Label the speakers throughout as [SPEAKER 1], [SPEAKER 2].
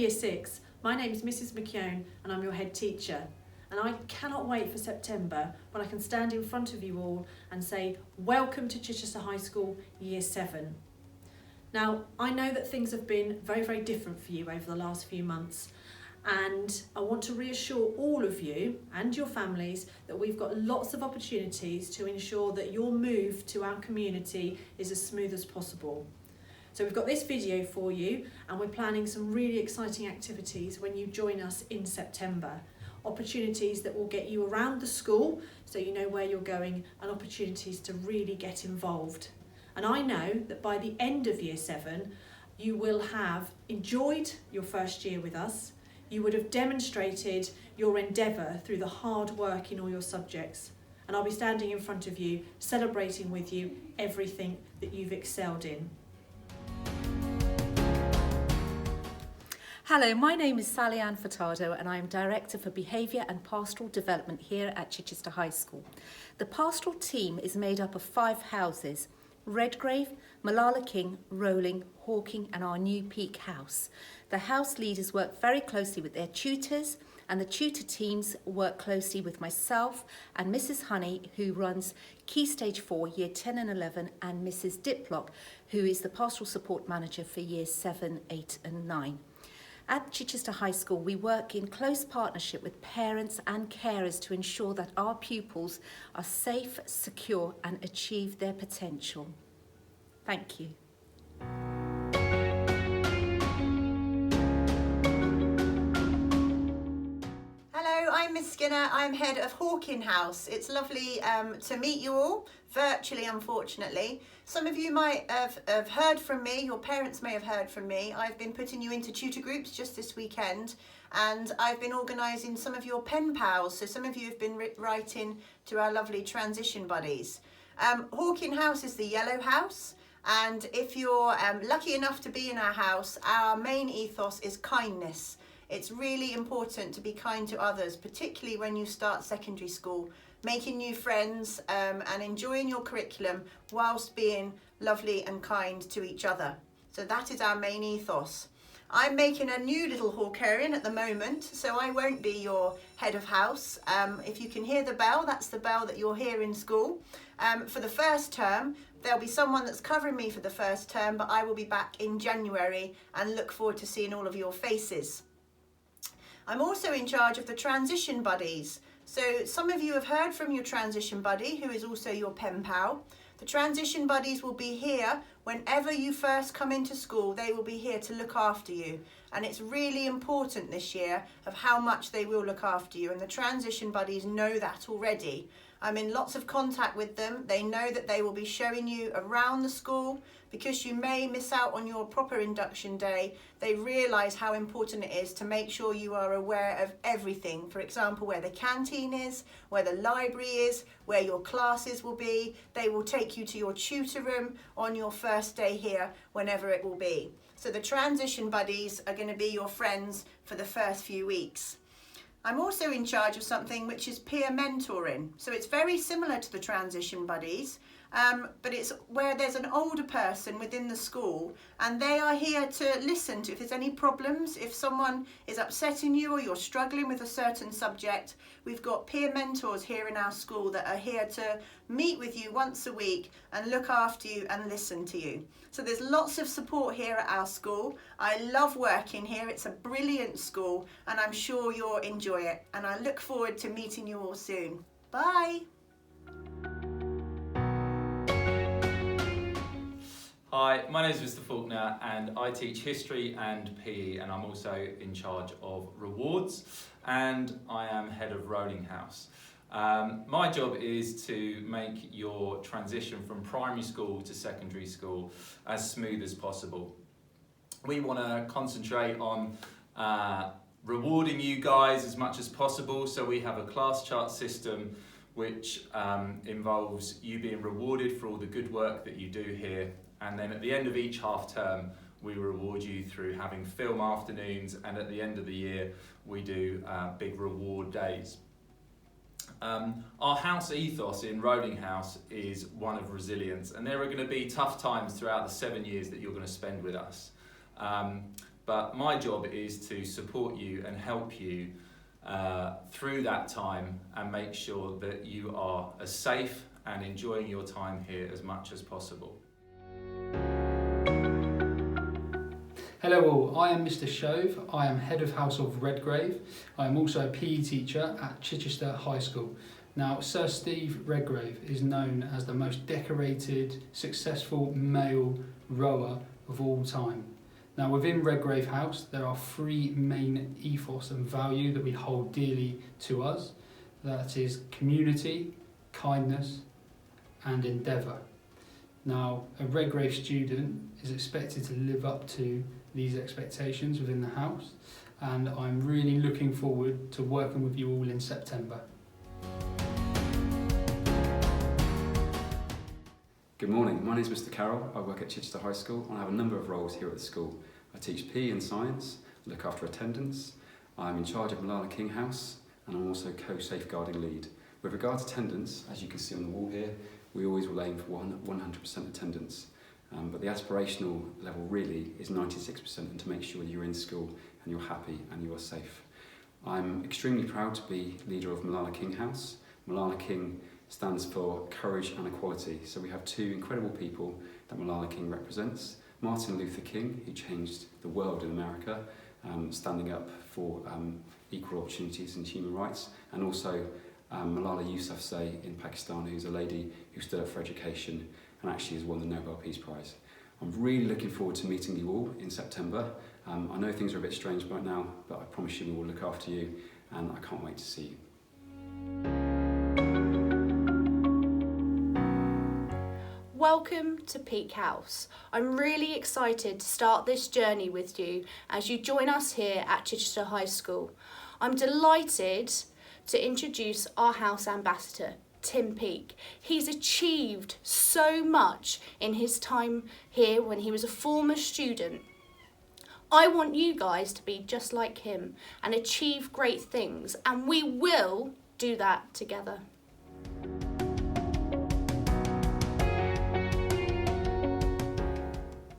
[SPEAKER 1] Year 6, my name is Mrs McKeown and I'm your head teacher. And I cannot wait for September when I can stand in front of you all and say, welcome to Chichester High School Year 7. Now, I know that things have been very, very different for you over the last few months. And I want to reassure all of you and your families that we've got lots of opportunities to ensure that your move to our community is as smooth as possible. So we've got this video for you and we're planning some really exciting activities when you join us in September. Opportunities that will get you around the school so you know where you're going, and opportunities to really get involved. And I know that by the end of Year 7 you will have enjoyed your first year with us. You would have demonstrated your endeavour through the hard work in all your subjects, and I'll be standing in front of you celebrating with you everything that you've excelled in.
[SPEAKER 2] Hello, my name is Sally Ann Furtado and I am Director for Behaviour and Pastoral Development here at Chichester High School. The pastoral team is made up of 5 houses: Redgrave, Malala King, Rolling, Hawking and our new Peak House. The house leaders work very closely with their tutors, and the tutor teams work closely with myself and Mrs Honey, who runs Key Stage 4 Year 10 and 11, and Mrs Diplock, who is the Pastoral Support Manager for Years 7, 8 and 9. At Chichester High School, we work in close partnership with parents and carers to ensure that our pupils are safe, secure and achieve their potential. Thank you.
[SPEAKER 3] Hello, I'm Miss Skinner. I'm head of Hawking House. It's lovely to meet you all, virtually unfortunately. Some of you might have heard from me, your parents may have heard from me. I've been putting you into tutor groups just this weekend, and I've been organising some of your pen pals. So some of you have been writing to our lovely transition buddies. Hawking House is the yellow house, and if you're lucky enough to be in our house, our main ethos is kindness. It's really important to be kind to others, particularly when you start secondary school, making new friends and enjoying your curriculum whilst being lovely and kind to each other. So that is our main ethos. I'm making a new little Hawkerian at the moment, so I won't be your head of house. If you can hear the bell, that's the bell that you'll hear in school. For the first term, there'll be someone that's covering me for the first term, but I will be back in January and look forward to seeing all of your faces. I'm also in charge of the transition buddies. So some of you have heard from your transition buddy, who is also your pen pal. The transition buddies will be here whenever you first come into school. They will be here to look after you. And it's really important this year of how much they will look after you. And the transition buddies know that already. I'm in lots of contact with them. They know that they will be showing you around the school. Because you may miss out on your proper induction day, they realise how important it is to make sure you are aware of everything. For example, where the canteen is, where the library is, where your classes will be. They will take you to your tutor room on your first day here, whenever it will be. So the transition buddies are going to be your friends for the first few weeks. I'm also in charge of something which is peer mentoring. So it's very similar to the transition buddies, but it's where there's an older person within the school and they are here to listen to if there's any problems, if someone is upsetting you or you're struggling with a certain subject. We've got peer mentors here in our school that are here to meet with you once a week and look after you and listen to you. So there's lots of support here at our school. I love working here. It's a brilliant school and I'm sure you'll enjoy it. And I look forward to meeting you all soon. Bye.
[SPEAKER 4] Hi, my name is Mr Faulkner and I teach history and PE, and I'm also in charge of rewards, and I am head of Rolling House. My job is to make your transition from primary school to secondary school as smooth as possible. We want to concentrate on rewarding you guys as much as possible, so we have a class chart system which involves you being rewarded for all the good work that you do here. And then at the end of each half term, we reward you through having film afternoons, and at the end of the year, we do big reward days. Our house ethos in Rolling House is one of resilience, and there are going to be tough times throughout the 7 years that you're going to spend with us. but my job is to support you and help you through that time and make sure that you are as safe and enjoying your time here as much as possible.
[SPEAKER 5] Hello all, I am Mr. Shove. I am Head of House of Redgrave. I am also a PE teacher at Chichester High School. Now, Sir Steve Redgrave is known as the most decorated, successful male rower of all time. Now, within Redgrave House, there are three main ethos and value that we hold dearly to us. That is community, kindness, and endeavour. Now, a Redgrave student is expected to live up to these expectations within the house, and I'm really looking forward to working with you all in September.
[SPEAKER 6] Good morning, my name is Mr. Carroll. I work at Chichester High School and I have a number of roles here at the school. I teach PE and science, look after attendance, I'm in charge of Malala King House, and I'm also co-safeguarding lead. With regard to attendance, as you can see on the wall here, we always will aim for 100% attendance. But the aspirational level really is 96%, and to make sure you're in school and you're happy and you are safe. I'm extremely proud to be leader of Malala King House. Malala King stands for courage and equality. So we have two incredible people that Malala King represents. Martin Luther King, who changed the world in America, standing up for equal opportunities and human rights, and also Malala Yousafzai in Pakistan, who's a lady who stood up for education and actually has won the Nobel Peace Prize. I'm really looking forward to meeting you all in September. I know things are a bit strange right now, but I promise you we will look after you, and I can't wait to see you.
[SPEAKER 7] Welcome to Peak House. I'm really excited to start this journey with you as you join us here at Chichester High School. I'm delighted to introduce our house ambassador, Tim Peake. He's achieved so much in his time here when he was a former student. I want you guys to be just like him and achieve great things, and we will do that together.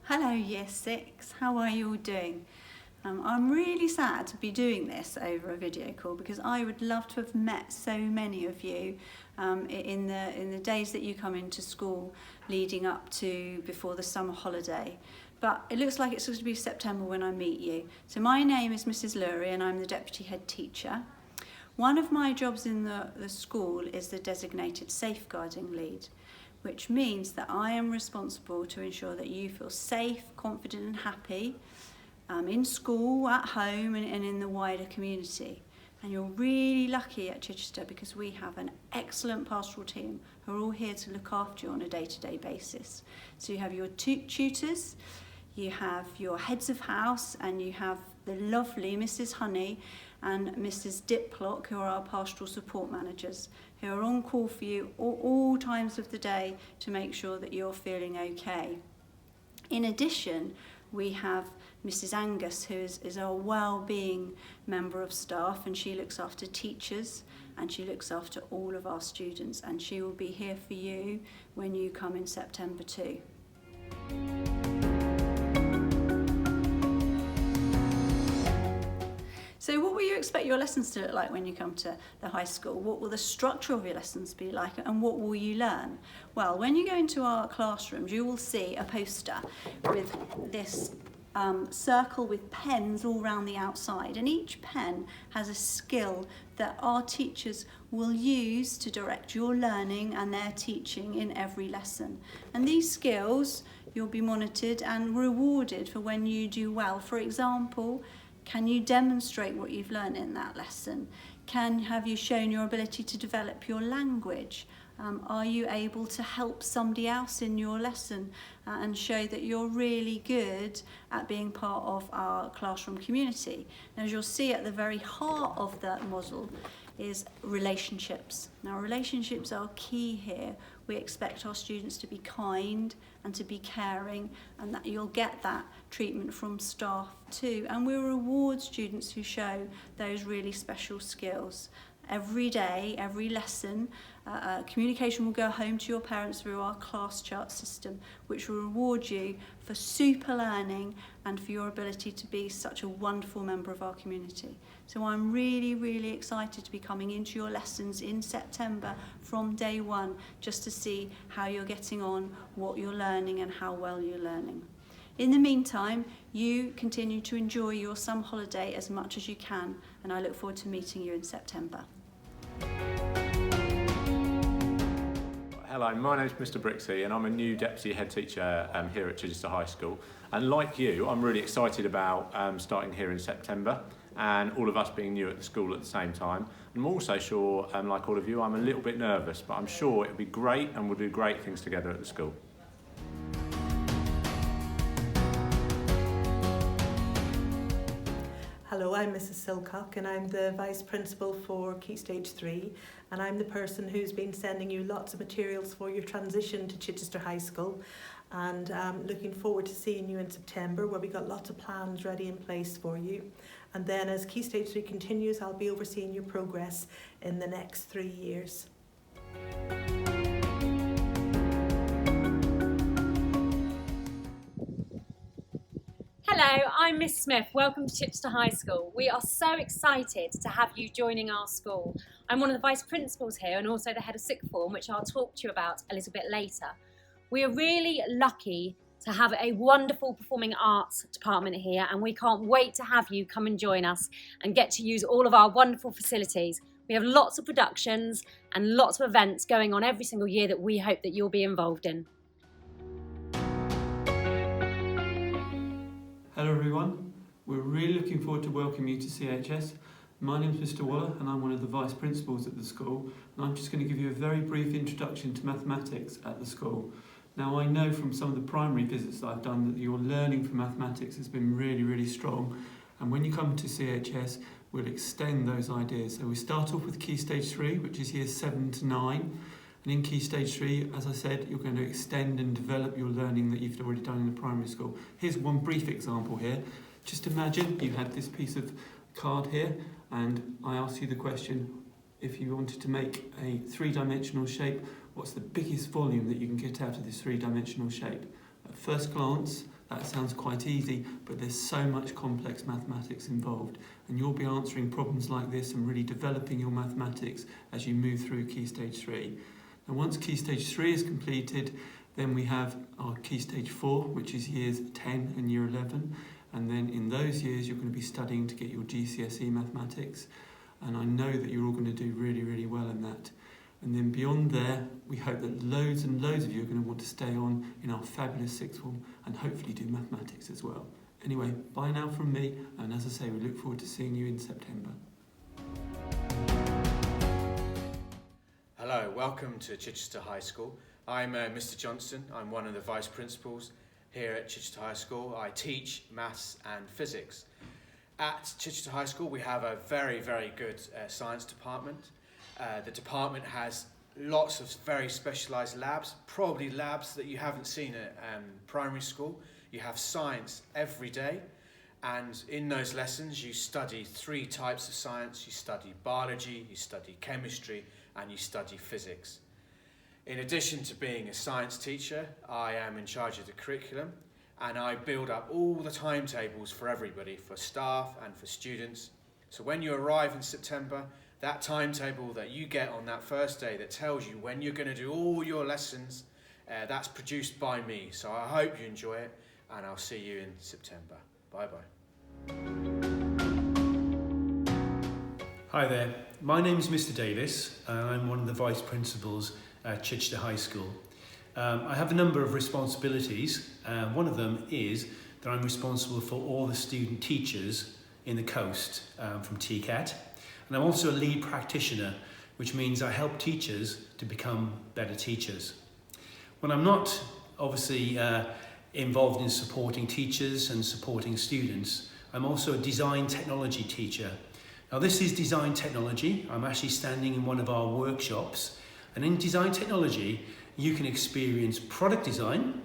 [SPEAKER 8] Hello Year 6, how are you all doing? I'm really sad to be doing this over a video call because I would love to have met so many of you in the days that you come into school leading up to before the summer holiday. But it looks like it's going to be September when I meet you. So my name is Mrs. Lurie and I'm the Deputy Head Teacher. One of my jobs in the school is the designated safeguarding lead, which means that I am responsible to ensure that you feel safe, confident and happy in school, at home and in the wider community. And you're really lucky at Chichester because we have an excellent pastoral team who are all here to look after you on a day-to-day basis. So you have your tutors, you have your heads of house, and you have the lovely Mrs. Honey and Mrs. Diplock, who are our pastoral support managers, who are on call for you all times of the day to make sure that you're feeling okay. In addition, we have Mrs. Angus, who is our well-being member of staff, and she looks after teachers and she looks after all of our students, and she will be here for you when you come in September too. So what will you expect your lessons to look like when you come to the high school? What will the structure of your lessons be like, and what will you learn? Well, when you go into our classrooms, you will see a poster with this circle with pens all around the outside, and each pen has a skill that our teachers will use to direct your learning and their teaching in every lesson. And these skills you'll be monitored and rewarded for when you do well. For example, can you demonstrate what you've learned in that lesson? Have you shown your ability to develop your language? Are you able to help somebody else in your lesson and show that you're really good at being part of our classroom community? And as you'll see, at the very heart of that model is relationships. Now, relationships are key here. We expect our students to be kind and to be caring, and that you'll get that treatment from staff too. And we'll reward students who show those really special skills. every day, every lesson. Communication will go home to your parents through our class chart system, which will reward you for super learning and for your ability to be such a wonderful member of our community. So I'm really, really excited to be coming into your lessons in September from day one, just to see how you're getting on, what you're learning and how well you're learning. In the meantime, you continue to enjoy your summer holiday as much as you can, and I look forward to meeting you in September.
[SPEAKER 9] Hello, my name's Mr Brixey and I'm a new Deputy Head Teacher here at Chichester High School. And like you, I'm really excited about starting here in September and all of us being new at the school at the same time. I'm also sure, like all of you, I'm a little bit nervous, but I'm sure it'll be great and we'll do great things together at the school.
[SPEAKER 10] Hello, I'm Mrs Silcock and I'm the Vice Principal for Key Stage 3, and I'm the person who's been sending you lots of materials for your transition to Chichester High School, and looking forward to seeing you in September, where we got lots of plans ready in place for you. And then as Key Stage 3 continues, I'll be overseeing your progress in the next 3 years.
[SPEAKER 11] Hello, I'm Miss Smith. Welcome to Chichester High School. We are so excited to have you joining our school. I'm one of the Vice Principals here and also the Head of Sixth Form, which I'll talk to you about a little bit later. We are really lucky to have a wonderful performing arts department here, and we can't wait to have you come and join us and get to use all of our wonderful facilities. We have lots of productions and lots of events going on every single year that we hope that you'll be involved in.
[SPEAKER 12] Hello everyone, we're really looking forward to welcoming you to CHS. My name is Mr Waller and I'm one of the Vice Principals at the school, and I'm just going to give you a very brief introduction to mathematics at the school. Now, I know from some of the primary visits that I've done that your learning for mathematics has been really strong, and when you come to CHS we'll extend those ideas. So we start off with Key Stage 3, which is years 7 to 9. And in Key Stage 3, as I said, you're going to extend and develop your learning that you've already done in the primary school. Here's one brief example here. Just imagine you had this piece of card here, and I ask you the question, if you wanted to make a three-dimensional shape, what's the biggest volume that you can get out of this three-dimensional shape? At first glance, that sounds quite easy, but there's so much complex mathematics involved, and you'll be answering problems like this and really developing your mathematics as you move through Key Stage 3. And once Key Stage 3 is completed, then we have our Key Stage 4, which is years 10 and year 11. And then in those years, you're going to be studying to get your GCSE mathematics. And I know that you're all going to do really well in that. And then beyond there, we hope that loads and loads of you are going to want to stay on in our fabulous sixth form and hopefully do mathematics as well. Anyway, bye now from me. And as I say, we look forward to seeing you in September.
[SPEAKER 13] Hello, welcome to Chichester High School. I'm Mr Johnston. I'm one of the Vice Principals here at Chichester High School. I teach maths and physics. At Chichester High School we have a very good science department. The department has lots of very specialised labs, probably labs that you haven't seen at primary school. You have science every day, and in those lessons you study 3 types of science. You study biology, you study chemistry, and you study physics. In addition to being a science teacher, I am in charge of the curriculum, and I build up all the timetables for everybody, for staff and for students. So when you arrive in September, that timetable that you get on that first day that tells you when you're going to do all your lessons, that's produced by me. So I hope you enjoy it, and I'll see you in September. Bye bye.
[SPEAKER 14] Hi there, my name is Mr Davis and I'm one of the Vice Principals at Chichester High School. I have a number of responsibilities. One of them is that I'm responsible for all the student teachers in the coast from TCAT, and I'm also a lead practitioner, which means I help teachers to become better teachers. When I'm not obviously involved in supporting teachers and supporting students, I'm also a design technology teacher. Now this is design technology. I'm actually standing in one of our workshops, and in design technology you can experience product design,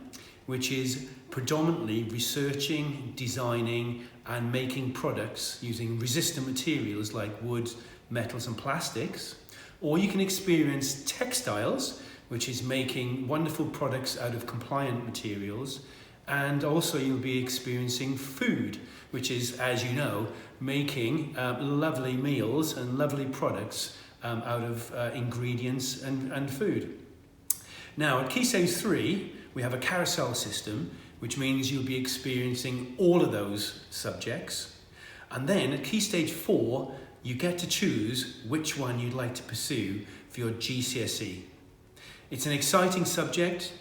[SPEAKER 14] which is predominantly researching, designing and making products using resistant materials like wood, metals and plastics, or you can experience textiles, which is making wonderful products out of compliant materials, and also you'll be experiencing food, which is, as you know, making lovely meals and lovely products out of ingredients and food. Now at Key Stage 3 we have a carousel system, which means you'll be experiencing all of those subjects, and then at Key Stage 4 you get to choose which one you'd like to pursue for your GCSE. It's an exciting subject.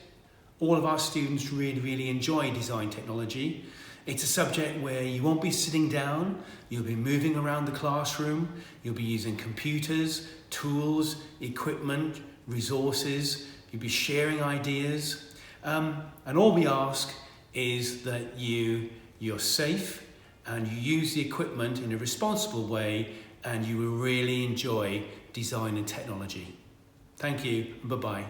[SPEAKER 14] All of our students really enjoy design technology. It's a subject where you won't be sitting down, you'll be moving around the classroom, you'll be using computers, tools, equipment, resources, you'll be sharing ideas. And all we ask is that you're safe and you use the equipment in a responsible way, and you will really enjoy design and technology. Thank you, bye-bye.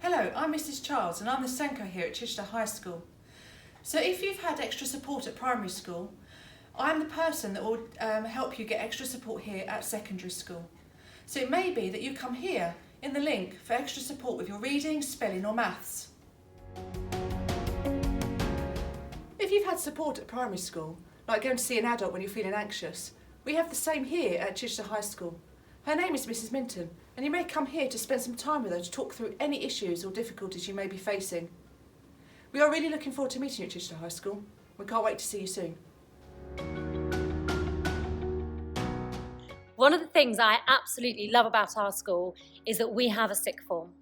[SPEAKER 15] Hello, I'm Mrs. Charles and I'm the Senko here at Chichester High School. So if you've had extra support at primary school, I'm the person that will help you get extra support here at secondary school. So it may be that you come here in the link for extra support with your reading, spelling or maths. If you've had support at primary school, like going to see an adult when you're feeling anxious, we have the same here at Chichester High School. Her name is Mrs. Minton, and you may come here to spend some time with her to talk through any issues or difficulties you may be facing. We are really looking forward to meeting you at Chichester High School. We can't wait to see you soon.
[SPEAKER 11] One of the things I absolutely love about our school is that we have a sixth form.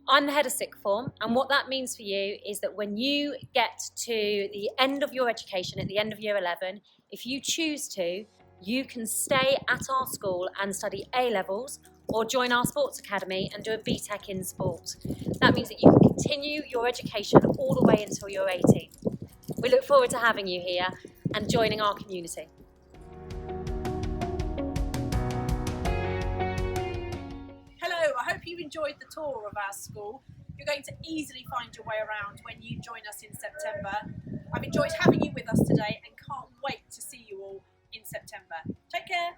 [SPEAKER 11] I'm the head of sixth form, and what that means for you is that when you get to the end of your education, at the end of year 11, if you choose to, you can stay at our school and study A-levels or join our sports academy and do a BTEC in sport. That means that you can continue your education all the way until you're 18. We look forward to having you here and joining our community.
[SPEAKER 1] Hello, I hope you enjoyed the tour of our school. You're going to easily find your way around when you join us in September. I've enjoyed having you with us today and can't wait to see you all in September. Take care.